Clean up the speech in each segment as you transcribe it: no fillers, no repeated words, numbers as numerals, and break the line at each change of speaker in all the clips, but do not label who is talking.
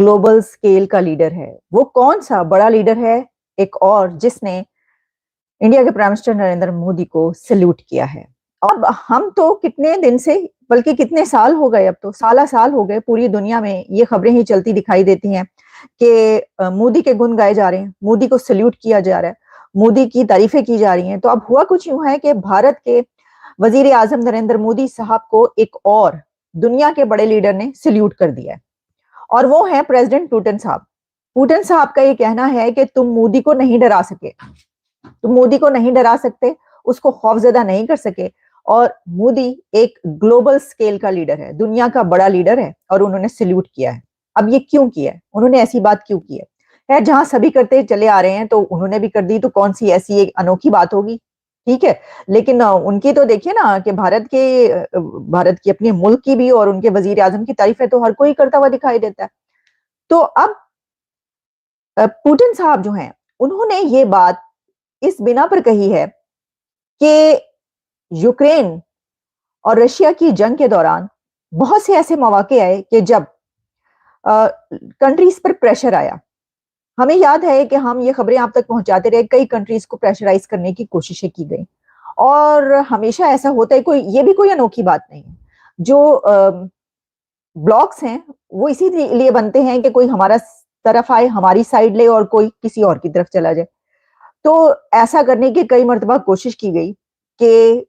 Global scale का leader है। वो कौन सा बड़ा लीडर है एक और जिसने इंडिया के प्राइम मिनिस्टर नरेंद्र मोदी को सल्यूट किया है। अब हम तो कितने दिन से, बल्कि कितने साल हो गए, अब तो साला साल हो गए, पूरी दुनिया में ये खबरें ही चलती दिखाई देती हैं कि मोदी के गुण गाए जा रहे हैं, मोदी को सल्यूट किया जा रहा है, मोदी की तारीफें की जा रही हैं। तो अब हुआ कुछ यूं है कि भारत के वजीर आजम नरेंद्र मोदी साहब को एक और दुनिया के बड़े लीडर ने सल्यूट कर दिया है, और वो है प्रेसिडेंट पुतिन साहब। पुतिन साहब का ये कहना है कि तुम मोदी को नहीं डरा सके, तुम मोदी को नहीं डरा सकते, उसको खौफजदा नहीं कर सके। और मोदी एक ग्लोबल स्केल का लीडर है, दुनिया का बड़ा लीडर है, और उन्होंने सल्यूट किया है। अब ये क्यों किया है, उन्होंने ऐसी बात क्यों की है जहां सभी करते चले आ रहे हैं तो उन्होंने भी कर दी, तो कौन सी ऐसी एक अनोखी बात होगी। ठीक है, लेकिन उनकी तो देखिए ना कि भारत की अपने मुल्क की भी और उनके वजीर आजम की तारीफें तो हर कोई करता हुआ दिखाई देता है। तो अब पुतिन साहब जो हैं, उन्होंने ये बात इस बिना पर कही है कि यूक्रेन और रशिया की जंग के दौरान बहुत से ऐसे मौके आए कि जब कंट्रीज पर प्रेशर आया। हमें याद है कि हम ये खबरें आप तक पहुंचाते रहे, कई कंट्रीज को प्रेशराइज करने की कोशिशें की गई, और हमेशा ऐसा होता है, ये भी कोई अनोखी बात नहीं है। जो ब्लॉक्स हैं वो इसी लिए बनते हैं कि कोई हमारा तरफ आए, हमारी साइड ले, और कोई किसी और की तरफ चला जाए। तो ऐसा करने की कई मर्तबा कोशिश की गई कि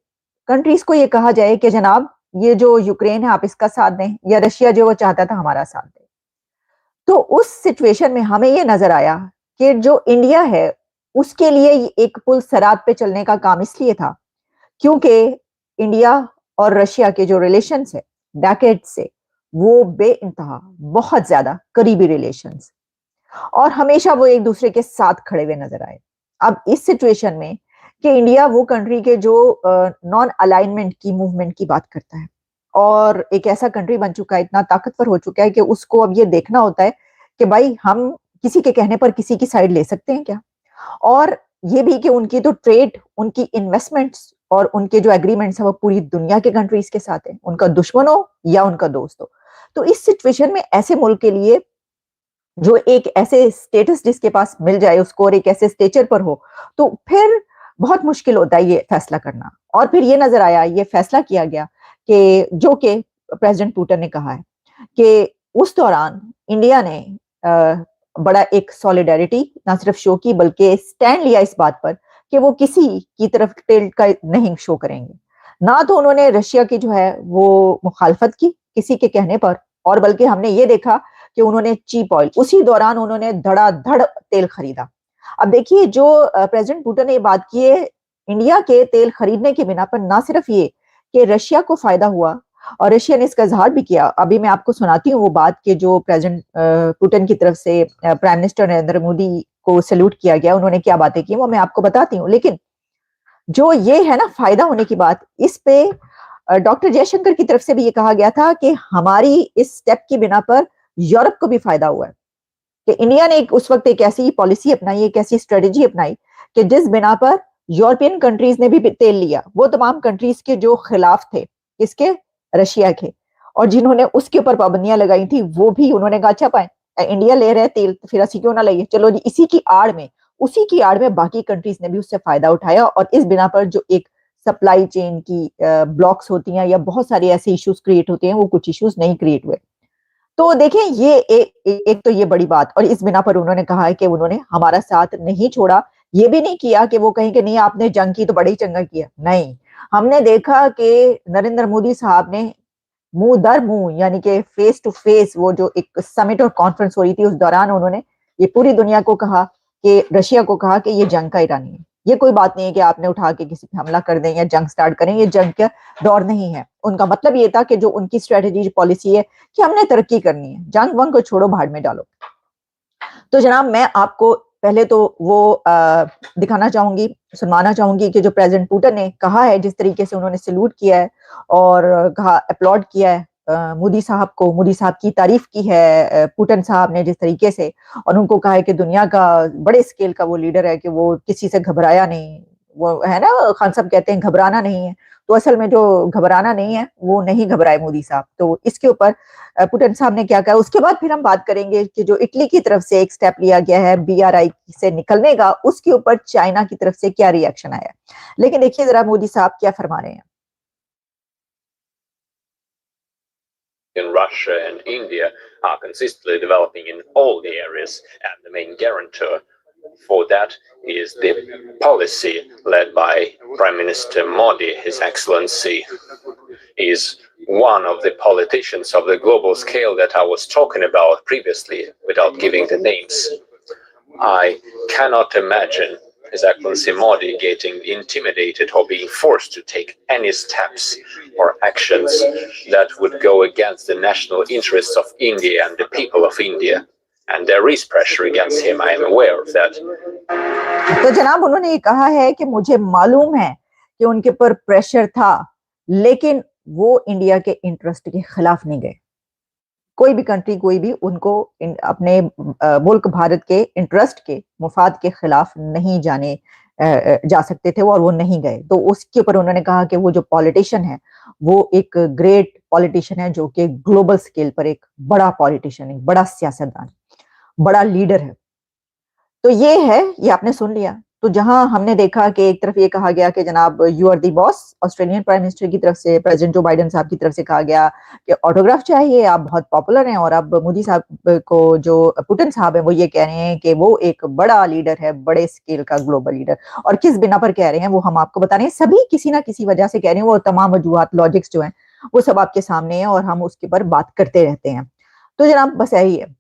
कंट्रीज को ये कहा जाए कि जनाब ये जो यूक्रेन है आप इसका साथ दें, या रशिया जो वो चाहता था हमारा साथ दे। तो उस सिचुएशन में हमें ये नजर आया कि जो इंडिया है उसके लिए एक पुल सरात पे चलने का काम इसलिए था क्योंकि इंडिया और रशिया के जो रिलेशंस है डेकेड से, वो बेइंतहा बहुत ज्यादा करीबी रिलेशंस, और हमेशा वो एक दूसरे के साथ खड़े हुए नजर आए। अब इस सिचुएशन में कि इंडिया वो कंट्री के जो नॉन अलाइनमेंट की मूवमेंट की बात करता है, और एक ऐसा कंट्री बन चुका है, इतना ताकतवर हो चुका है कि उसको अब ये देखना होता है कि भाई हम किसी के कहने पर किसी की साइड ले सकते हैं क्या। और ये भी कि उनकी तो ट्रेड, उनकी इन्वेस्टमेंट्स और उनके जो एग्रीमेंट्स है वो पूरी दुनिया के कंट्रीज के साथ है, उनका दुश्मन हो या उनका दोस्त हो। तो इस सिचुएशन में ऐसे मुल्क के लिए जो एक ऐसे स्टेटस जिसके पास मिल जाए उसको, और एक ऐसे स्टेचर पर हो, तो फिर बहुत मुश्किल होता है ये फैसला करना। और फिर ये नजर आया, ये फैसला किया गया कि जो कि प्रेसिडेंट पुतिन ने कहा है कि उस दौरान इंडिया ने बड़ा एक सॉलिडारिटी ना सिर्फ शो की बल्कि स्टैंड लिया इस बात पर कि वो किसी की तरफ टिल्ट का नहीं शो करेंगे। ना तो उन्होंने रशिया की जो है वो मुखालफत की किसी के कहने पर, और बल्कि हमने ये देखा कि उन्होंने चीप ऑयल, उसी दौरान उन्होंने धड़ाधड़ तेल खरीदा। अब देखिए जो प्रेसिडेंट पुतिन ने ये बात की है, इंडिया के तेल खरीदने के बिना पर ना सिर्फ ये कि रशिया को फायदा हुआ, और रशिया ने इसका इजहार भी किया। अभी मैं आपको सुनाती हूँ वो बात कि जो प्रेसिडेंट पुतिन की तरफ से प्राइम मिनिस्टर नरेंद्र मोदी को सल्यूट किया गया, उन्होंने क्या बातें की वो मैं आपको बताती हूँ। लेकिन जो ये है ना फायदा होने की बात, इस पे डॉक्टर जयशंकर की तरफ से भी ये कहा गया था कि हमारी इस स्टेप की बिना पर यूरोप को भी फायदा हुआ है, कि इंडिया ने उस वक्त एक ऐसी पॉलिसी अपनाई, एक ऐसी स्ट्रेटेजी अपनाई कि जिस बिना पर यूरोपियन कंट्रीज ने भी तेल लिया, वो तमाम कंट्रीज के जो खिलाफ थे, इसके रशिया के, और जिन्होंने उसके ऊपर पाबंदियां लगाई थी, वो भी उन्होंने कहा अच्छा पाए इंडिया ले रहे तेल तो फिर असी क्यों ना लइए, चलो जी। इसी की आड़ में, उसी की आड़ में बाकी कंट्रीज ने भी उससे फायदा उठाया, और इस बिना पर जो एक सप्लाई चेन की ब्लॉक्स होती हैं या बहुत सारे ऐसे इश्यूज क्रिएट होते हैं, वो कुछ इश्यूज नहीं क्रिएट हुए। तो देखें ये एक तो ये बड़ी बात, और इस बिना पर उन्होंने कहा है कि उन्होंने हमारा साथ नहीं छोड़ा। ये भी नहीं किया कि वो कहें कि नहीं आपने जंग की तो बड़ा ही चंगा किया, नहीं। हमने देखा कि नरेंद्र मोदी साहब ने मुंह दर मुंह, यानी कि फेस टू फेस, वो जो एक समिट और कॉन्फ्रेंस हो रही थी उस दौरान उन्होंने ये पूरी दुनिया को कहा कि रशिया को कहा कि ये जंग का इरादा नहीं है, ये कोई बात नहीं है कि आपने उठा के किसी पे हमला कर दें या जंग स्टार्ट करें, ये जंग का दौर नहीं है। उनका मतलब ये था कि जो उनकी स्ट्रेटेजी पॉलिसी है कि हमने तरक्की करनी है, जंग वंग को छोड़ो, भाड़ में डालो। तो जनाब मैं आपको पहले तो वो दिखाना चाहूंगी, सुनवाना चाहूंगी कि जो प्रेसिडेंट पुतिन ने कहा है, जिस तरीके से उन्होंने सल्यूट किया है और कहा, अपलॉड किया है मोदी साहब को, मोदी साहब की तारीफ की है पुतिन साहब ने जिस तरीके से, और उनको कहा है कि दुनिया का बड़े स्केल का वो लीडर है, कि वो किसी से घबराया नहीं, वो है ना, खान साहब कहते हैं घबराना नहीं है, तो असल में जो घबराना नहीं है, वो नहीं घबराए मोदी साहब। तो इसके ऊपर पुतिन साहब ने क्या कहा, उसके बाद फिर हम बात करेंगे कि जो इटली की तरफ से एक स्टेप लिया गया है बीआरआई से निकलने का, उसके ऊपर चाइना की तरफ से क्या रिएक्शन आया। लेकिन देखिए जरा मोदी साहब क्या फरमा रहे हैं।
In Russia and India are consistently developing in all the areas, and the main guarantor for that is the policy led by Prime Minister Modi. His Excellency is one of the politicians of the global scale that I was talking about previously without giving the names. I cannot imagine His Excellency Modi getting intimidated or being forced to take any steps or actions that would go against the national interests of India and the people of India. And there is pressure against him, I am aware of that.
तो जनाब उन्होंने ये कहा है कि मुझे मालूम है कि उनके ऊपर प्रेशर था, लेकिन वो इंडिया के इंटरेस्ट के खिलाफ नहीं गए। कोई भी कंट्री, कोई भी उनको अपने मुल्क भारत के इंटरेस्ट के, मुफाद के खिलाफ नहीं जाने जा सकते थे और वो नहीं गए। तो उसके ऊपर उन्होंने कहा कि वो जो पॉलिटिशियन है, वो एक ग्रेट पॉलिटिशियन है, जो कि ग्लोबल स्केल पर एक बड़ा पॉलिटिशियन है, बड़ा सियासतदान, बड़ा लीडर है। तो ये है, ये आपने सुन लिया। तो जहां हमने देखा कि एक तरफ ये कहा गया कि जनाब you are the boss, Australian prime minister की तरफ से, प्रेसिडेंट जो बाइडेन साहब की तरफ से कहा गया कि ऑटोग्राफ चाहिए, आप बहुत पॉपुलर हैं। और अब मोदी साहब को, जो पुतिन साहब है, वो ये कह रहे हैं कि वो एक बड़ा लीडर है, बड़े स्केल का ग्लोबल लीडर। और किस बिना पर कह रहे हैं वो हम आपको बता रहे हैं। सभी किसी ना किसी वजह से कह रहे हैं, वो तमाम वजूहात, लॉजिक्स जो हैं वो सब आपके सामने है और हम उसके ऊपर बात करते रहते हैं। तो जनाब बस यही है।